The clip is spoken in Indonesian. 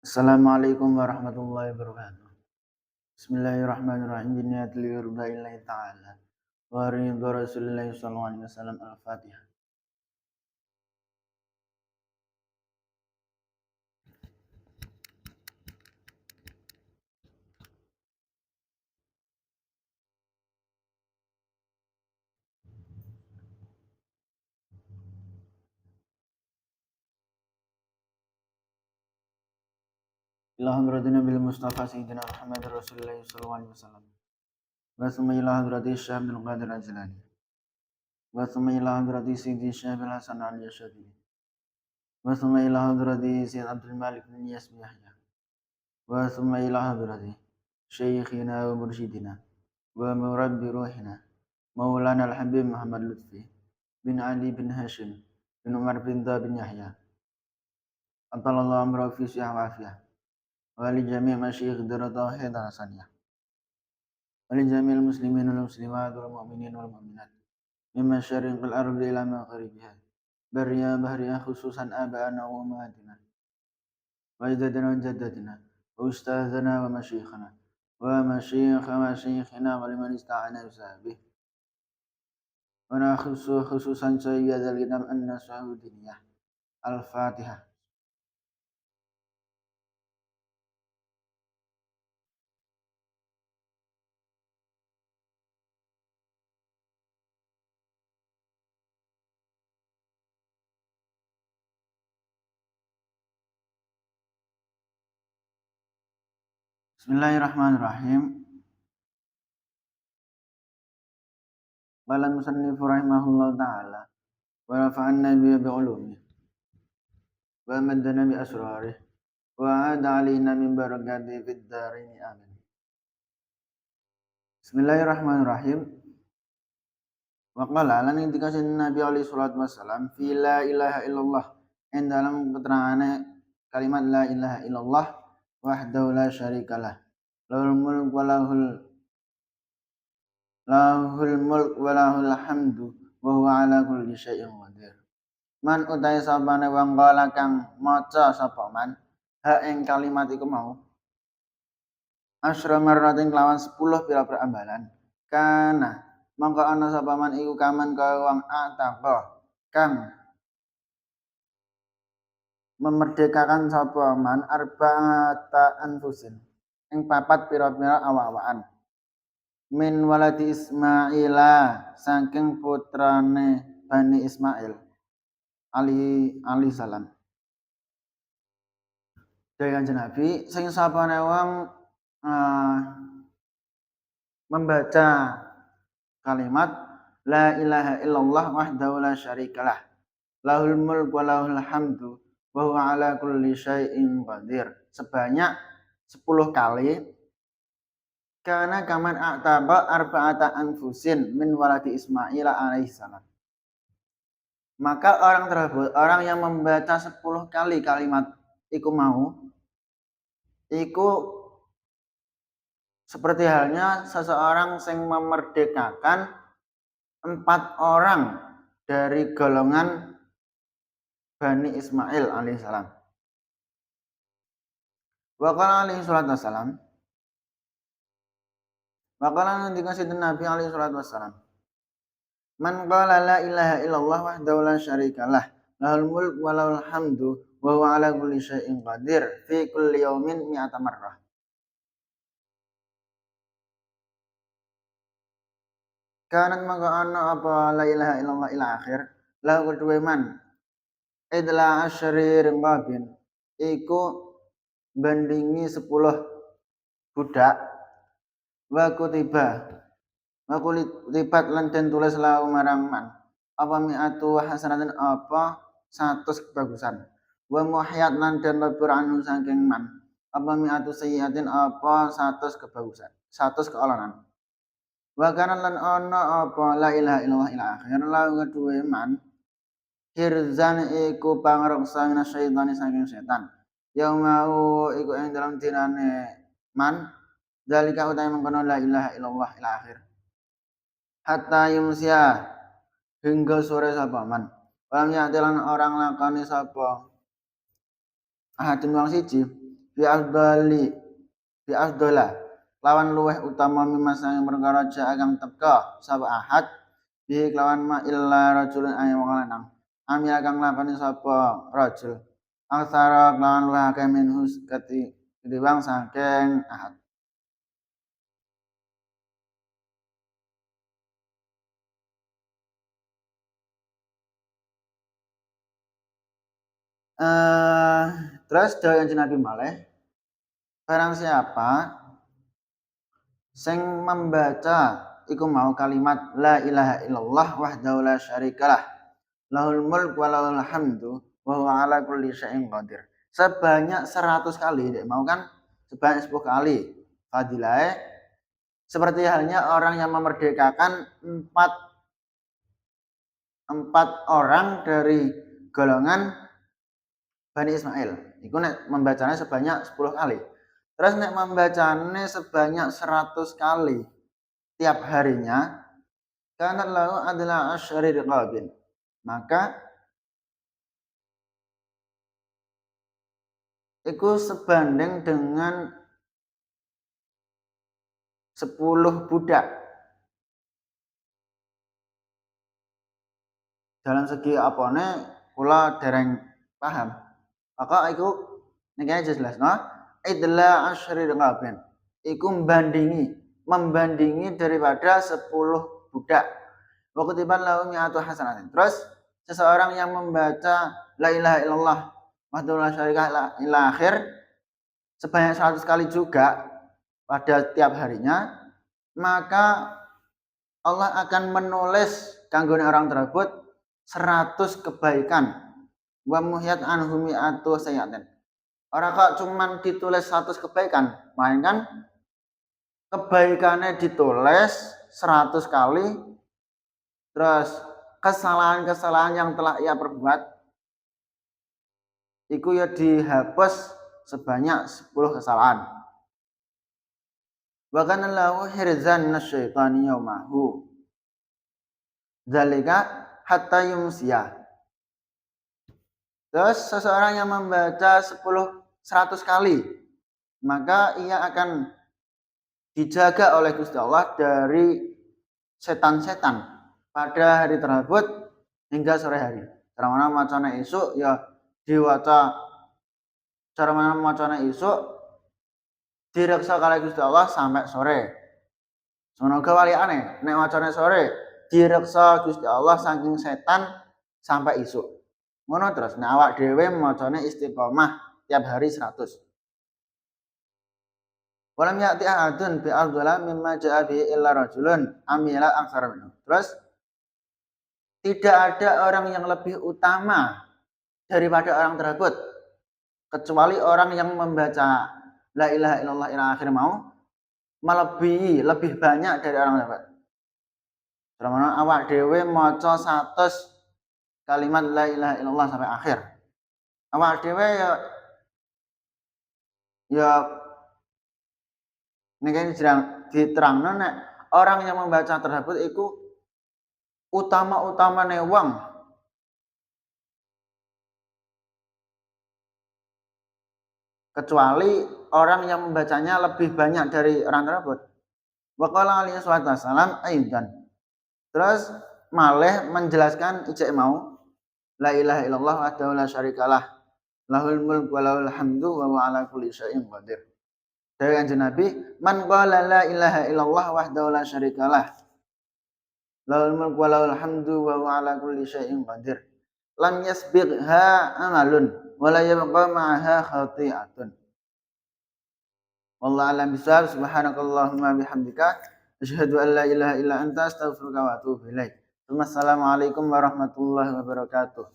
Assalamualaikum warahmatullahi wabarakatuh. Bismillahirrahmanirrahim. Binniyatil lillahi ta'ala. Wa ridha Rasulillahi sallallahu alaihi wasallam. Al-Fatihah. Ila hadratina bil Mustafa Sayyidina Muhammad Rasulullah sallallahu alaihi wasallam. Wa summa ila hadrati Syekh Abdul Qadir Al-Jilani. Wa summa ila hadrati Sayyidi Syekh Bil Hasan Al-Yashadi. Wa summa ila hadrati Sayyid Abdul Malik bin Yas bin Yahya. Wa summa ila hadrati Syekhina wa mursyidina wa murabbi ruhina Maulana Al-Habib Muhammad Lutfi bin Ali bin Hashim bin Umar bin bin Yahya. Atallahu amra fi sihah wa afiyah. Wa li jami' masyayikh darat tauhid hasaniyah. Wa li jami'il muslimin wal muslimat wal mu'minin wal mu'minat. Mimma syariqil ardi ila maghribiha. Barriya bahriya khususan aba'ana wa ummahatina. Wa ajdadina wa jaddatina. Wa ustazana wa masyayikhana. Wa masyayikha masyayikhina wa liman ista'ana bisabih. Wa nakhusu khususan sayyidal kitab an-nasahudiniyah. Al-Fatihah. Bismillahirrahmanirrahim. Qala al-musannif rahimahullahu ta'ala wa rafa'anna bi ulumi wa maddana bi asrarih wa 'ada 'alaina min barakati fid dharain amin. Bismillahirrahmanirrahim. Wa qala lan indikasi Nabi alaihi salatu wassalam fi la ilaha illallah en dalam keterangane kalimat la ilaha illallah wahdahu la syarikalah lahul mulk wa lahul hamdu wa huwa ala kulli syai'in qadir. Man utai sabane wong kala kang maca sapa man ha ing kalimat iku mau asyra marratin kelawan 10 pira-pira ambalan kana mangko ana sapa man iku kaman kaya wong ataqa kang memerdekakan sapa man arba'ata anfusin ing papat pira-pira awak-awakan min waladi Ismaila saking putrane Bani Ismail ali salam. Dari Kanjeng Nabi sing sapane wong membaca kalimat la ilaha illallah wahdahu la syarikalah lahul mulk wa lahul hamdu wa huwa ala kulli syai'in qadir sebanyak 10 kali karena kaman a'taba arba'ata anfusin min waladi Ismail alaihissalam. Maka orang tersebut, orang yang membaca 10 kali kalimat iku mau iku seperti halnya seseorang yang memerdekakan 4 orang dari golongan Bani Ismail alaihissalam. Wa qala alaihi salatu wassalam. Wa qala ngendika Nabi alaihi salatu wassalam. Man qala la ilaha illallah wahdahu la syarikalah lahul mulk wa lahul hamdu wa huwa ala kulli syai'in qadir fi kulli yaumin mi'ata marrah. Kanat maka ana apa la ilaha illallah ila akhir la kedua man idla asyri rimbabin iku bandingi 10 budak wa kutibat lan den tulis lahu marang man apa mi'atu hasanatin apa 100 kebagusan wa muhyat lan den lebur anu saking man apa mi'atu sayyiatin apa 100 kebagusan 100 keolonan. Wa kana lan ana apa la ilaha illallah ila akhir la kedue man hirzan iku pangreksa minasyaitan saking setan yaumau iku ing dalam dinane man dalika utahe mengkono la ilaha illallah ila akhir hatta yumsia hingga sore sapa man walam ya'tilan orang lakoni sapa ahadun wang siji fi afdali fi afdala lawan luweh utama mimma sang perkara kang teka sapa ahad bi lawan ma illa rajulun ay wong lanang amil kang lakoni sapa rajul aksara lawan luweh akeh minhus ketimbang saking ahad. Eh terus dawuh Kanjeng Nabi malih, barang siapa sing membaca iku mau kalimat la ilaha illallah wahdahu la syarikalah lahul mulk wa lahul hamdu wa huwa ala kulli syai'in qadir. Sebanyak 100 kali, dek mau kan sebanyak 10 kali. Fadilah seperti halnya orang yang memerdekakan empat orang dari golongan Bani Ismail. Iku nek membacanya sebanyak 10 kali. Terus nek membacanya sebanyak 100 kali tiap harinya, karena lalu adalah asyari riqabin. Maka itu sebanding dengan 10 budak. Dalam segi apane kula dereng paham. Maka iku niki jelas no. Idla asyri riqabin. Iku membandingi daripada 10 budak. Wa kutiban lahu mi'atu hasanatin. Terus seseorang yang membaca la ilaha illallah wahdahu la syarika ila akhir sebanyak 100 kali juga pada tiap harinya, maka Allah akan menulis kanggo orang tersebut 100 kebaikan. Wa muhyat anhu mi'atu sayyi'atin. Orang kok cuman ditulis 100 kebaikan, melainkan kebaikannya ditulis 100 kali, terus kesalahan-kesalahan yang telah ia perbuat itu ya dihapus sebanyak 10 kesalahan. Wa kana lahu hirzan minasyaitani yaumahu. Zalika hatta yumsiya. Terus seseorang yang membaca 100 kali, maka ia akan dijaga oleh Gusti Allah dari setan-setan pada hari tersebut hingga sore hari. Cara mana macana esuk ya diwaca, cara mana macana esuk direksa kali Gusti Allah sampai sore. Semoga waliane nek macane sore direksa Gusti Allah saking setan sampai esuk. Ngono terus nek awak dhewe macane istiqomah tiap hari 100. Walam ya'ti ahadun bi afdhala mimma ja'a bi illa rajulun amila aktsara minhu. Terus tidak ada orang yang lebih utama daripada orang tersebut kecuali orang yang membaca la ilaha illallah ila akhir mau melebihi lebih banyak dari orang tersebut. Karena awak dhewe maca 100 kalimat la ilaha illallah sampai akhir. Awak dhewe ya niki diterangno nek orang yang membaca tersebut itu utama-utamane wong. Kecuali orang yang membacanya lebih banyak dari orang tersebut. Wa qala alaihi wasallam aidan. Terus malih menjelaskan ijek mau la ilaha illallah wahdahu la syarikalah lahul mulk wa lahul hamdu wa huwa ala kulli syai'in qadir. Dari Kanjeng Nabi, man qala la ilaha illallah wahdahu la syarikalah lahul mulk wa lahul hamdu wa huwa ala kulli syai'in qadir. Lam yasbiqha amalun wa la yabqa ma'aha khati'atun. Wallahu a'lam bishawab. Subhanakallahumma bihamdika asyhadu an la ilaha illa anta astaghfiruka wa atubu ilaik. Assalamualaikum warahmatullahi wabarakatuh.